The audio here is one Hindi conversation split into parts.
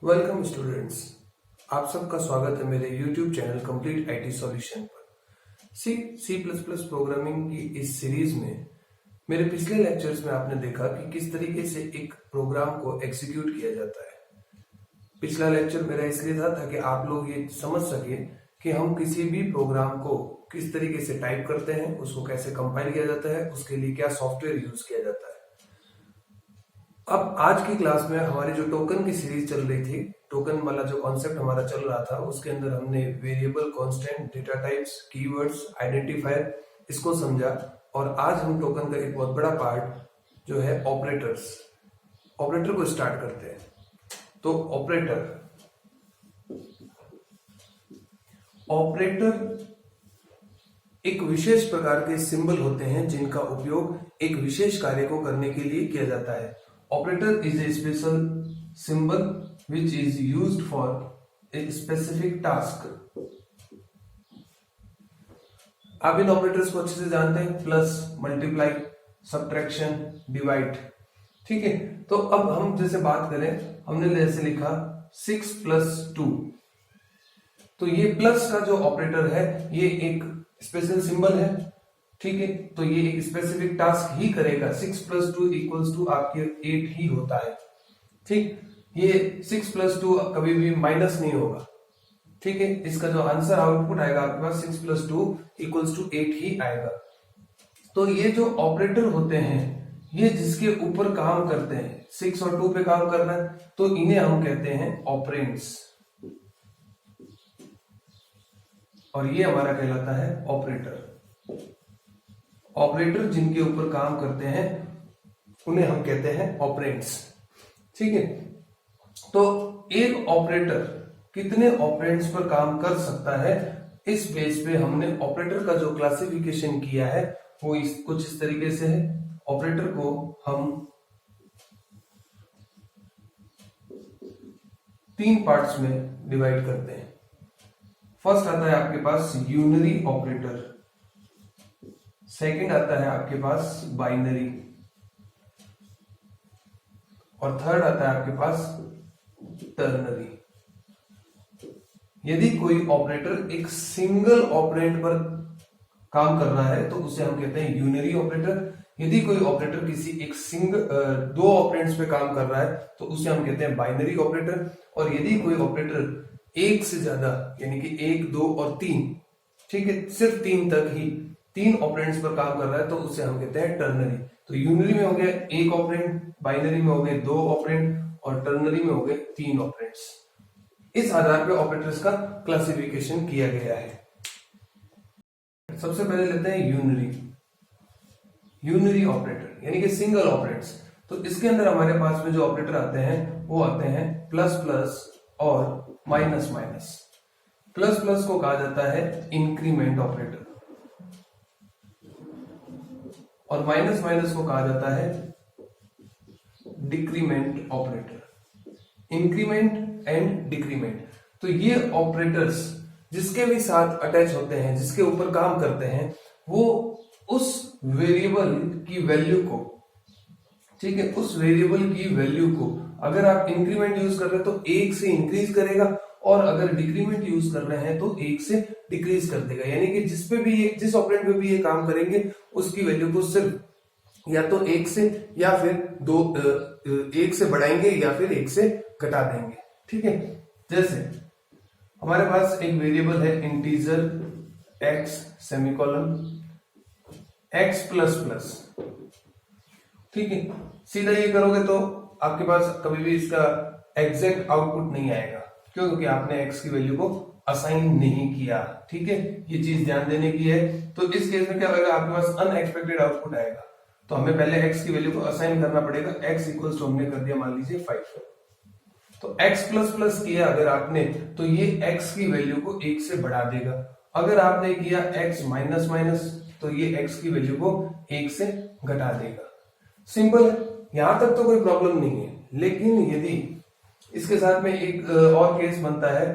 Welcome students. आप सबका स्वागत है मेरे YouTube channel complete IT solution पर। सी++ प्रोग्रामिंग की इस सीरीज में मेरे पिछले लेक्चर्स में आपने देखा कि किस तरीके से एक प्रोग्राम को एग्जीक्यूट किया जाता है। पिछला लेक्चर मेरा इसलिए था ताकि आप लोग ये समझ सके कि हम किसी भी प्रोग्राम को किस तरीके से टाइप करते हैं, उसको कैसे कंपाइल किया जाता है, उसके लिए क्या सॉफ्टवेयर यूज किया जाता है। अब आज की क्लास में हमारी जो टोकन की सीरीज चल रही थी, टोकन वाला जो कॉन्सेप्ट हमारा चल रहा था, उसके अंदर हमने variable, constant, data types, keywords, identifier इसको समझा। और आज हम टोकन का एक बहुत बड़ा पार्ट जो है ऑपरेटर्स, ऑपरेटर को स्टार्ट करते हैं। तो ऑपरेटर एक विशेष प्रकार के सिंबल होते हैं जिनका उपयोग एक विशेष कार्य को करने के लिए किया जाता है। Operator is a special symbol which is used for a specific task. आप इन ऑपरेटर्स को अच्छे से जानते हैं, प्लस, मल्टीप्लाई, सब्ट्रैक्शन, डिवाइड। ठीक है, तो अब हम जैसे बात करें, हमने जैसे लिखा 6 + 2, तो ये प्लस का जो ऑपरेटर है ये एक स्पेशल सिंबल है। ठीक है, तो ये एक स्पेसिफिक टास्क ही करेगा। 6 + 2 = आपके 8 ही होता है। ठीक, ये 6 + 2 कभी भी माइनस नहीं होगा। ठीक है, इसका जो आंसर आउटपुट आएगा आपके पास 6 + 2 = 8 ही आएगा। तो ये जो ऑपरेटर होते हैं, ये जिसके ऊपर काम करते हैं, 6 और 2 पे काम कर रहा है, तो इन्हें हम कहते हैं ऑपरेंड्स। और ये हमारा कहलाता है ऑपरेटर। ऑपरेटर जिनके ऊपर काम करते हैं उन्हें हम कहते हैं ऑपरेंड्स। ठीक है, तो एक ऑपरेटर कितने ऑपरेंड्स पर काम कर सकता है, इस बेस पे हमने ऑपरेटर का जो क्लासिफिकेशन किया है वो कुछ इस तरीके से है। ऑपरेटर को हम 3 पार्ट्स में डिवाइड करते हैं। फर्स्ट आता है आपके पास यूनरी ऑपरेटर, सेकंड आता है आपके पास बाइनरी, और थर्ड आता है आपके पास टर्नरी। यदि कोई ऑपरेटर एक सिंगल ऑपरेंड पर काम कर रहा है तो उसे हम कहते हैं यूनरी ऑपरेटर। यदि कोई ऑपरेटर किसी एक दो ऑपरेंड्स पे काम कर रहा है तो उसे हम कहते हैं बाइनरी ऑपरेटर। और यदि कोई ऑपरेटर एक से ज्यादा, यानी कि 1, 2 और 3, ठीक है, सिर्फ 3 तक ही 3 ऑपरेंड्स पर काम कर रहा है तो उसे हम कहते हैं टर्नरी। तो यूनरी में हो गया 1 ऑपरेंड, बाइनरी में हो गए 2 ऑपरेंड, और टर्नरी में हो गए 3 ऑपरेंड्स। इस आधार पे ऑपरेटर्स का क्लासिफिकेशन किया गया है। सबसे पहले लेते हैं यूनरी ऑपरेटर, यानी कि सिंगल ऑपरेंड्स। तो इसके अंदर हमारे पास में जो ऑपरेटर आते हैं वो आते हैं प्लस प्लस और माइनस माइनस। प्लस प्लस को कहा जाता है इंक्रीमेंट ऑपरेटर, और माइनस माइनस को कहा जाता है decrement operator. Increment and decrement, तो ये ऑपरेटर्स जिसके भी साथ अटैच होते हैं, जिसके ऊपर काम करते हैं, वो उस वेरिएबल की वैल्यू को, ठीक है, उस वेरिएबल की वैल्यू को अगर आप इंक्रीमेंट यूज कर रहे हैं तो 1 से इंक्रीज करेगा, और अगर डिक्रीमेंट यूज कर रहे हैं तो 1 से डिक्रीज कर देगा। यानी कि जिस ऑपरेंड पे भी ये काम करेंगे उसकी वैल्यू को सिर्फ या तो 1 से या फिर 1 से बढ़ाएंगे या फिर 1 से घटा देंगे। ठीक है, जैसे हमारे पास एक वेरिएबल है integer x semicolon x plus plus. ठीक है, सीधा ये करोगे तो आपके पास कभी भी इसका एग्जैक्ट आउटपुट नहीं आएगा। क्यों? क्योंकि आपने x की वैल्यू को असाइन नहीं किया। ठीक है, ये चीज ध्यान देने की है। तो इस केस में क्या होगा, आपके पास अनएक्सपेक्टेड आउटपुट आएगा। तो हमें पहले x की वैल्यू को असाइन करना पड़ेगा। x इक्वल्स टू हमने कर दिया मान लीजिए 5। तो x प्लस प्लस किया अगर आपने, तो ये x की वैल्यू को 1 से बढ़ा देगा। अगर आपने किया x माइनस माइनस, तो ये x की वैल्यू को 1 से घटा देगा। सिंपल है, यहां तक तो कोई प्रॉब्लम नहीं है। लेकिन यदि इसके साथ में एक और केस बनता है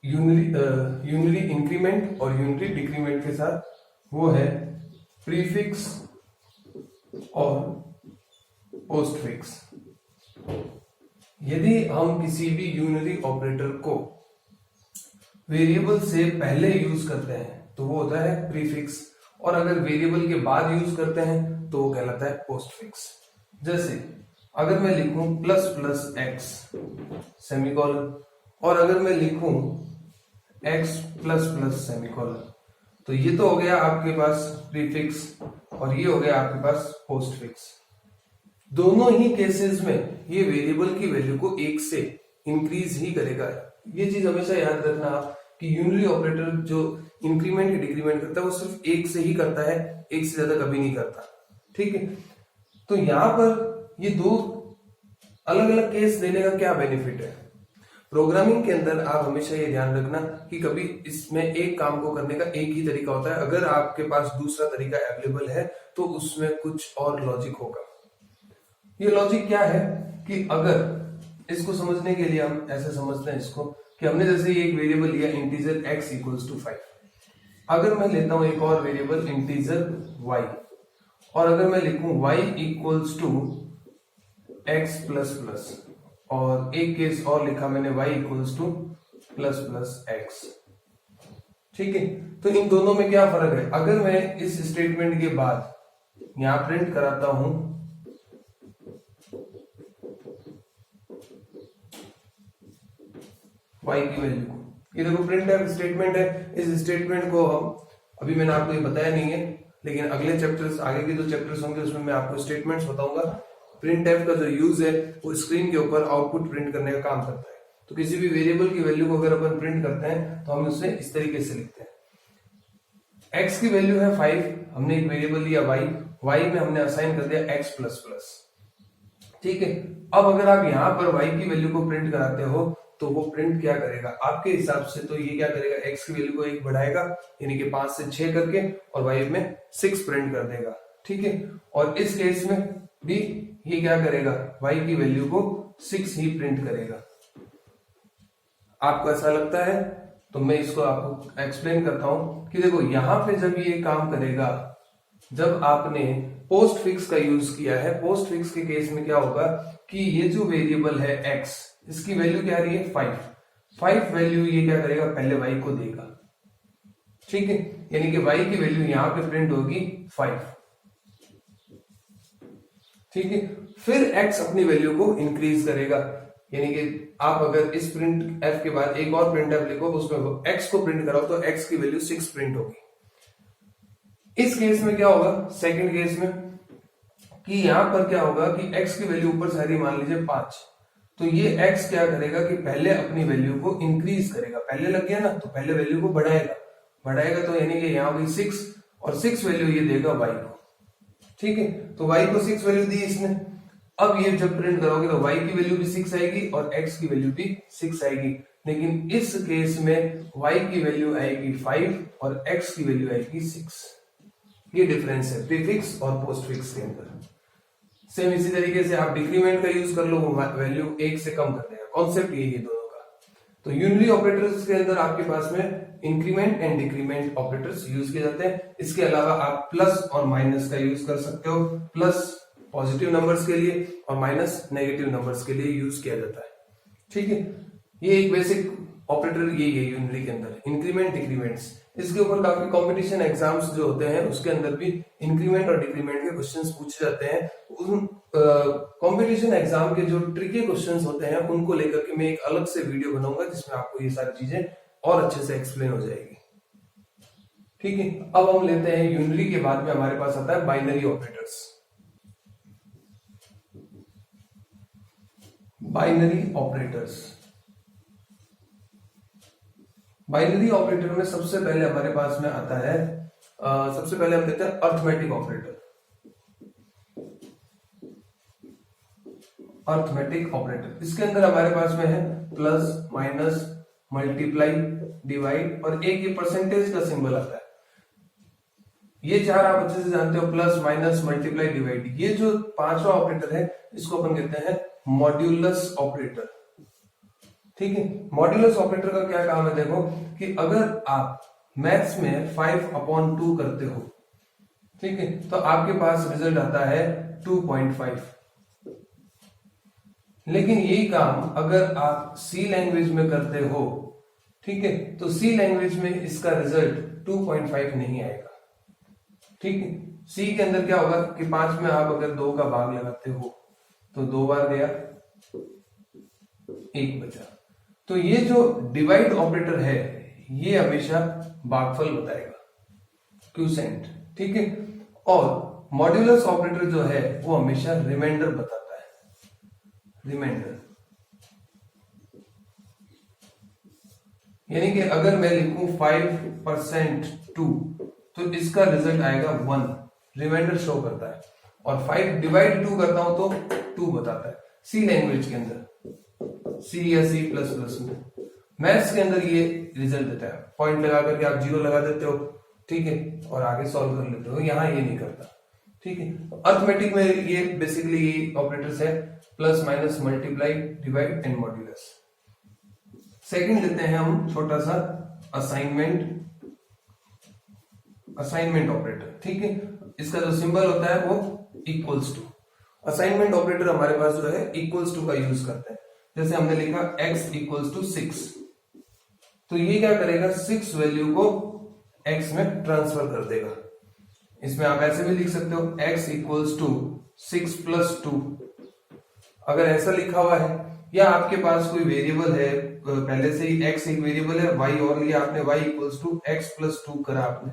यूनरी इंक्रीमेंट और यूनरी डिक्रीमेंट के साथ, वो है प्रीफिक्स और पोस्टफिक्स। यदि हम किसी भी यूनरी ऑपरेटर को वेरिएबल से पहले यूज करते हैं तो वो होता है प्रीफिक्स, और अगर वेरिएबल के बाद यूज करते हैं तो वो कहलाता है पोस्टफिक्स। जैसे अगर मैं लिखूं प्लस प्लस एक्स सेमीकोलन, और अगर मैं लिखूं एक्स प्लस प्लस सेमीकोलन, तो ये तो हो गया आपके पास प्रीफिक्स और ये हो गया आपके पास पोस्टफिक्स। दोनों ही केसेस में ये वेरिएबल की वैल्यू को एक से इंक्रीज ही करेगा। ये चीज हमेशा याद रखना कि यूनरी ऑपरेटर जो इंक्रीमेंट या डिक्रीमेंट करता है वो सिर्फ एक से ही करता है, एक से ज्यादा कभी नहीं करता। ठीक है, तो यहां पर ये दो अलग अलग केस देने का क्या बेनिफिट है। प्रोग्रामिंग के अंदर आप हमेशा ये ध्यान रखना कि कभी इसमें एक काम को करने का एक ही तरीका होता है, अगर आपके पास दूसरा तरीका अवेलेबल है तो उसमें कुछ और लॉजिक होगा। ये लॉजिक क्या है कि अगर इसको समझने के लिए हम ऐसे समझते हैं इसको कि हमने जैसे एक वेरिएबल लिया इंटीजर x इक्वल्स टू 5, अगर मैं लेता हूं एक और वेरिएबल इंटीजर y, और अगर मैं लिखूं y equals to x plus plus, और एक केस और लिखा मैंने y equals to plus plus x। ठीक है, तो इन दोनों में क्या फर्क है। अगर मैं इस स्टेटमेंट के बाद यहां प्रिंट कराता हूं y की वैल्यू को, ये देखो प्रिंट एफ स्टेटमेंट है। इस स्टेटमेंट को हम अभी मैंने आपको ये बताया नहीं है, लेकिन अगले चैप्टर्स, आगे के जो चैप्टर्स होंगे उसमें मैं आपको स्टेटमेंट्स बताऊंगा। प्रिंट एफ का जो यूज है वो स्क्रीन के ऊपर आउटपुट प्रिंट करने का काम करता है। तो किसी भी वेरिएबल की वैल्यू को अगर अपन प्रिंट करते हैं तो हम उसे इस तरीके से लिखते हैं। x की वैल्यू है 5, हमने एक वेरिएबल लिया y में हमने असाइन कर दिया x प्लस प्लस। ठीक है, अब अगर आप यहां पर y की वैल्यू को प्रिंट कराते हो तो वो प्रिंट क्या करेगा आपके हिसाब से, तो ये क्या करेगा x की वैल्यू को 1 बढ़ाएगा यानी कि 5 से 6 करके, और y में 6 प्रिंट कर देगा। ठीक है, और इस केस में भी ये क्या करेगा, y की वैल्यू को 6 ही प्रिंट करेगा। आपको ऐसा लगता है तो मैं इसको आपको एक्सप्लेन करता हूं कि देखो यहां पे जब ये काम करेगा, जब आपने पोस्ट फिक्स का यूज किया है, पोस्ट फिक्स के केस में क्या होगा कि ये जो वेरिएबल है x, इसकी वैल्यू क्या आ रही है 5 वैल्यू ये क्या करेगा, पहले y को देगा। ठीक है, यानी कि y की वैल्यू यहां पे प्रिंट होगी 5। ठीक है, फिर x अपनी वैल्यू को इंक्रीज करेगा, यानी कि आप अगर इस प्रिंट f के बाद एक और प्रिंट f लिखो, उसमें x को प्रिंट कराओ तो x की वैल्यू 6 प्रिंट होगी। इस केस में क्या होगा, सेकंड केस में, कि यहां पर क्या होगा कि x की वैल्यू ऊपर से आ रही मान लीजिए 5, तो ये x क्या करेगा कि पहले अपनी वैल्यू को इंक्रीज करेगा। पहले लग गया ना तो पहले वैल्यू को बढ़ाएगा तो यानी कि यहाँ हुई 6, और 6 वैल्यू ये देगा y को। ठीक है, तो y को 6 वैल्यू दी इसने। अब ये जब प्रिंट करोगे तो y की वैल्यू भी 6 आएगी और x की वैल्यू भी 6 आएगी, लेकिन इस केस में y की वैल्यू आएगी 5 और x की वैल्यू आएगी 6। ये डिफरेंस है प्रीफिक्स और पोस्टफिक्स के अंदर। सेम इसी तरीके से आप डिक्रीमेंट का यूज कर लो, वो वैल्यू 1 से कम कर देगा। कॉन्सेप्ट यही है दोनों का। तो यूनिटरी ऑपरेटर्स के अंदर आपके पास में increment and decrement operators use किए जाते हैं। इसके अलावा आप प्लस और माइनस का यूज कर सकते हो। प्लस पॉजिटिव नंबर्स के लिए और माइनस नेगेटिव नंबर्स के लिए यूज किया जाता है। ठीक है, ये एक बेसिक ऑपरेटर यही है यूनिटरी के अंदर, इंक्रीमेंट डिक्रीमेंट्स। इसके ऊपर काफी कंपटीशन एग्जाम्स जो होते हैं उसके अंदर भी इंक्रीमेंट और डिक्रीमेंट के क्वेश्चंस पूछे जाते हैं। उन कंपटीशन एग्जाम के जो ट्रिकी क्वेश्चंस होते हैं उनको लेकर के मैं एक अलग से वीडियो बनाऊंगा जिसमें आपको ये सारी चीजें और अच्छे से एक्सप्लेन हो जाएगी। ठीक है, अब हम लेते हैं यूनिटरी के बाद में हमारे पास आता है binary operators. Binary operators, binary operator में सबसे पहले हमारे पास में आता है, सबसे पहले हम लेते हैं अर्थमेटिक ऑपरेटर। अर्थमेटिक ऑपरेटर, इसके अंदर हमारे पास में है प्लस, माइनस, मल्टीप्लाई, डिवाइड और एक ये परसेंटेज का सिंबल आता है। ये चार आप अच्छे से जानते हो, प्लस, माइनस, मल्टीप्लाई, डिवाइड। ये जो पांचवा ऑपरेटर है इसको अपन कहते हैं मॉड्यूलस ऑपरेटर। ठीक है, मॉड्यूलस ऑपरेटर का क्या काम है, देखो कि अगर आप मैथ्स में 5/2 करते हो, ठीक है, तो आपके पास रिजल्ट आता है 2.5। लेकिन यही काम अगर आप सी लैंग्वेज में करते हो, ठीक है, तो सी लैंग्वेज में इसका रिजल्ट 2.5 नहीं आएगा। ठीक है, सी के अंदर क्या होगा कि 5 में आप अगर 2 का भाग लगाते हो तो 2 बार गया, 1 बचा। तो ये जो डिवाइड ऑपरेटर है ये हमेशा भागफल बताएगा, क्यूसेंट। ठीक है, और मॉड्यूलस ऑपरेटर जो है वो हमेशा रिमाइंडर बताता है, रिमाइंडर। यानी कि अगर मैं लिखूं 5% 2 तो इसका रिजल्ट आएगा 1, रिमाइंडर शो करता है। और 5 डिवाइड 2 करता हूं तो 2 बताता है। सी लैंग्वेज के अंदर, सी या सी प्लस प्लस में, मैथ्स के अंदर ये रिजल्ट देता है। पॉइंट लगा करके आप 0 लगा देते हो, ठीक है, और आगे सॉल्व कर लेते हो। यहां ये नहीं करता। ठीक है, अर्थमेटिक में ये बेसिकली ऑपरेटर्स है plus minus multiply divide and modulus. Second लेते हैं हम छोटा सा असाइनमेंट ऑपरेटर। ठीक है, इसका जो सिंबल होता है वो इक्वल्स टू। असाइनमेंट ऑपरेटर हमारे पास जो है इक्वल्स टू का यूज करते हैं। जैसे हमने लिखा x इक्वल्स टू 6, तो ये क्या करेगा, 6 वैल्यू को x में ट्रांसफर कर देगा। इसमें आप ऐसे भी लिख सकते हो x इक्वल्स टू 6 प्लस 2, अगर ऐसा लिखा हुआ है, या आपके पास कोई वेरिएबल है पहले से ही, x एक वेरिएबल है, y और लिया आपने, y equals to x plus 2 करा आपने।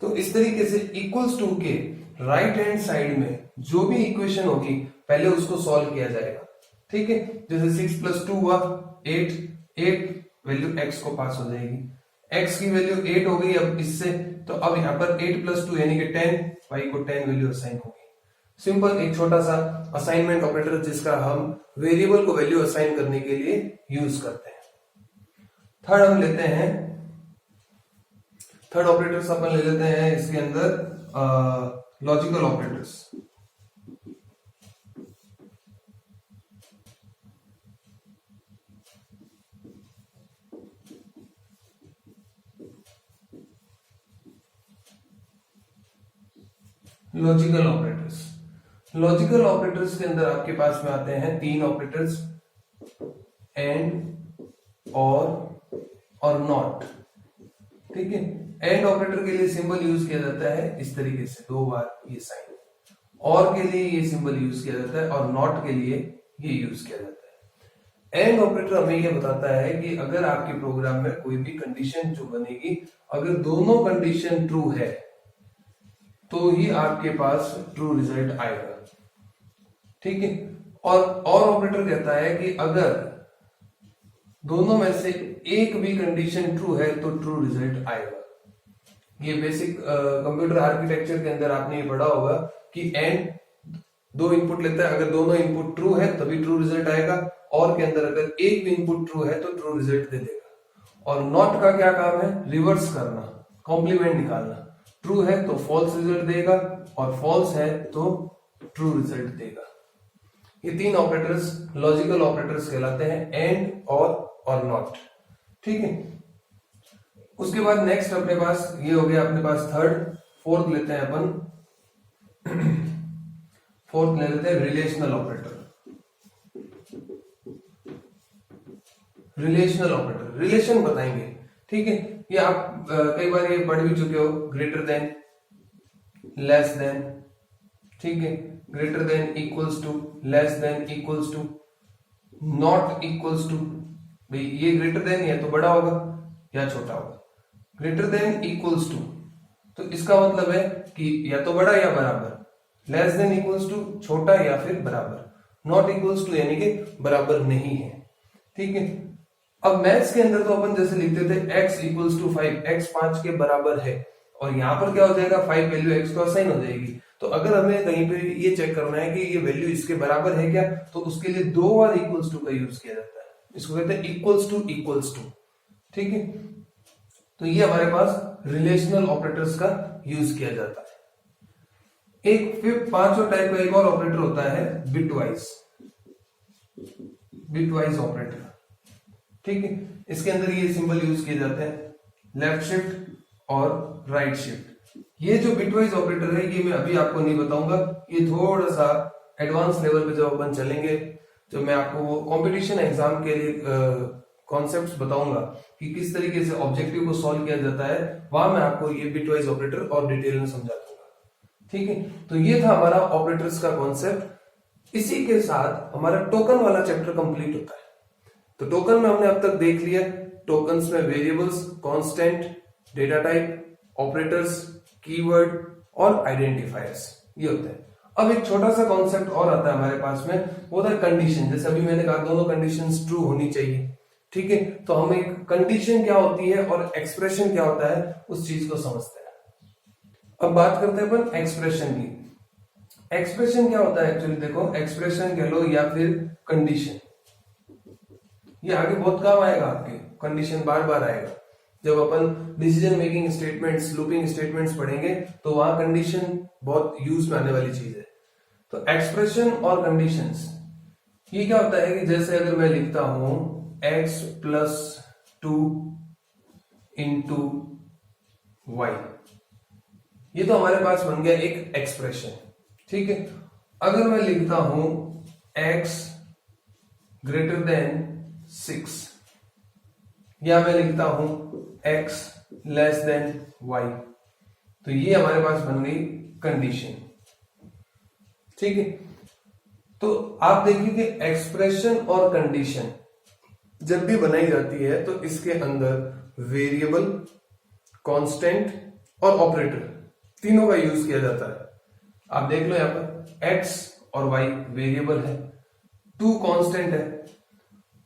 तो इस तरीके से इक्वल्स टू के राइट हैंड साइड में जो भी इक्वेशन होगी पहले उसको सॉल्व किया जाएगा। ठीक है, जैसे 6 प्लस 2 हुआ 8, 8 वैल्यू x को पास हो जाएगी, x की वैल्यू 8 हो गई अब इससे, तो अब यहां पर 8 प्लस 2 यानी कि 10, y को 10 वैल्यू असाइन होगी। सिंपल एक छोटा सा असाइनमेंट ऑपरेटर जिसका हम वेरिएबल को वैल्यू असाइन करने के लिए यूज करते हैं। थर्ड हम लेते हैं, थर्ड ऑपरेटर्स अपन ले लेते हैं इसके अंदर लॉजिकल ऑपरेटर्स। लॉजिकल ऑपरेटर्स के अंदर आपके पास में आते हैं 3 ऑपरेटर्स, एंड, और नॉट। ठीक है, एंड ऑपरेटर के लिए सिंबल यूज किया जाता है इस तरीके से 2 बार ये साइन, और के लिए ये सिंबल यूज किया जाता है, और नॉट के लिए ये यूज किया जाता है। एंड ऑपरेटर हमें ये बताता है कि अगर आपके प्रोग्राम में कोई भी कंडीशन जो बनेगी, अगर दोनों कंडीशन ट्रू है तो ही आपके पास ट्रू रिजल्ट आएगा। ठीक है, और ऑपरेटर कहता है कि अगर दोनों में से एक भी कंडीशन ट्रू है तो ट्रू रिजल्ट आएगा। ये बेसिक कंप्यूटर आर्किटेक्चर के अंदर आपने ये पढ़ा होगा कि एंड 2 इनपुट लेता है, अगर दोनों इनपुट ट्रू है तभी ट्रू रिजल्ट आएगा, और के अंदर अगर एक भी इनपुट ट्रू है तो ट्रू रिजल्ट दे देगा। और नॉट का क्या काम है, रिवर्स करना, कॉम्प्लीमेंट निकालना। ट्रू है तो फॉल्स रिजल्ट देगा, और फॉल्स है तो ट्रू रिजल्ट देगा। ये 3 ऑपरेटर्स लॉजिकल ऑपरेटर्स कहलाते हैं, एंड, और नॉट। ठीक है, उसके बाद नेक्स्ट अपने पास ये हो गया अपने पास थर्ड। फोर्थ लेते हैं अपन, फोर्थ ले लेते हैं relational operator. Relational operator relation बताएंगे। ठीक है, ये आप कई बार ये पढ़ भी चुके हो, ग्रेटर देन, लेस देन, ठीक है, greater than, equals to, less than, equals to, not equals to. भाई ये ग्रेटर देन है तो बड़ा होगा या छोटा होगा, ग्रेटर देन इक्वल्स टू तो इसका मतलब है कि या तो बड़ा या बराबर, लेस देन इक्वल्स टू छोटा या फिर बराबर, नॉट इक्वल्स टू यानी कि बराबर नहीं है। ठीक है, अब मैथ्स के अंदर तो अपन जैसे लिखते थे x इक्वल्स टू 5, x 5 के बराबर है, और यहां पर क्या हो जाएगा, 5 वैल्यू x को असाइन हो जाएगी। तो अगर हमें कहीं पे ये चेक करना है कि ये वैल्यू इसके बराबर है क्या, तो उसके लिए 2 बार इक्वल्स टू का यूज किया जाता है, इसको कहते हैं इक्वल्स टू इक्वल्स टू। ठीक है, तो ये हमारे पास रिलेशनल ऑपरेटर्स का यूज किया जाता है। एक फिर 5वां टाइप का एक और ऑपरेटर होता है बिटवाइज ऑपरेटर। ठीक है, इसके अंदर ये सिंबल यूज किए जाते हैं, लेफ्ट शिफ्ट और राइट शिफ्ट। ये जो बिटवाइज ऑपरेटर है ये मैं अभी आपको नहीं बताऊंगा, ये थोड़ा सा एडवांस लेवल पे जब अपन चलेंगे जब मैं आपको वो कंपटीशन एग्जाम के लिए कॉन्सेप्ट्स बताऊंगा कि किस तरीके से ऑब्जेक्टिव को सॉल्व किया जाता है, वहां मैं आपको ये बिटवाइज ऑपरेटर और डिटेल में समझा दूंगा। ठीक है, तो ये था हमारा ऑपरेटर्स का कॉन्सेप्ट। इसी के साथ हमारा टोकन वाला चैप्टर कंप्लीट होता है। तो टोकन में हमने अब तक देख लिया, टोकन्स में variables, constant, data type, operators, keyword और आइडेंटिफायर्स ये होते हैं। अब एक छोटा सा कॉन्सेप्ट और आता है हमारे पास में, वो था कंडीशन। जैसे अभी मैंने कहा दोनों कंडीशंस ट्रू होनी चाहिए। ठीक है, तो हम एक कंडीशन क्या होती है और एक्सप्रेशन क्या होता है उस चीज को समझते हैं। अब बात करते हैं अपन एक्सप्रेशन की। एक्सप्रेशन क्या होता है एक्चुअली, देखो एक्सप्रेशन कह लो या फिर कंडीशन, ये आगे बहुत काम आएगा आपके, कंडीशन बार बार आएगा। जब अपन decision making statements, looping statements पढ़ेंगे तो वहां कंडीशन बहुत यूज में आने वाली चीज है। तो एक्सप्रेशन और कंडीशंस, ये क्या होता है कि जैसे अगर मैं लिखता हूं x प्लस 2 इंटू वाई, ये तो हमारे पास बन गया एक एक्सप्रेशन। ठीक है, अगर मैं लिखता हूं x ग्रेटर देन 6 या मैं लिखता हूं x लेस देन y, तो ये हमारे पास बन गई कंडीशन। ठीक है, तो आप देखिए कि एक्सप्रेशन और कंडीशन जब भी बनाई जाती है तो इसके अंदर वेरिएबल, कांस्टेंट और ऑपरेटर तीनों का यूज किया जाता है। आप देख लो यहां पर x और y वेरिएबल है, 2 कांस्टेंट है,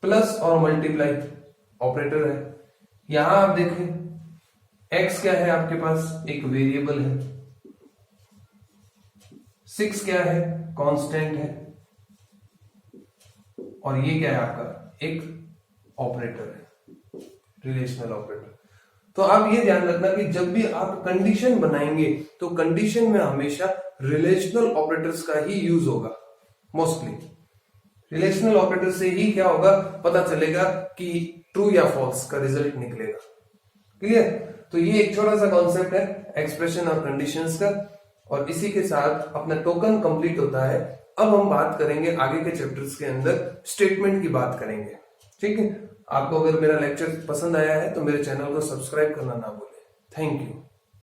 प्लस और मल्टीप्लाई ऑपरेटर है। यहां आप देखें x क्या है आपके पास, एक वेरिएबल है, 6 क्या है, कांस्टेंट है, और ये क्या है आपका एक ऑपरेटर है, रिलेशनल ऑपरेटर। तो आप ये ध्यान रखना कि जब भी आप कंडीशन बनाएंगे तो कंडीशन में हमेशा रिलेशनल ऑपरेटर्स का ही यूज होगा। मोस्टली रिलेशनल ऑपरेटर से ही क्या होगा पता चलेगा कि ट्रू या फॉल्स का रिजल्ट निकलेगा। क्लियर? तो ये एक छोटा सा कॉन्सेप्ट है एक्सप्रेशन और कंडीशंस का, और इसी के साथ अपना टोकन कंप्लीट होता है। अब हम बात करेंगे आगे के चैप्टर्स के अंदर स्टेटमेंट की बात करेंगे। ठीक है, आपको अगर मेरा लेक्चर पसंद आया है तो मेरे चैनल को सब्सक्राइब करना ना भूलें। Thank you.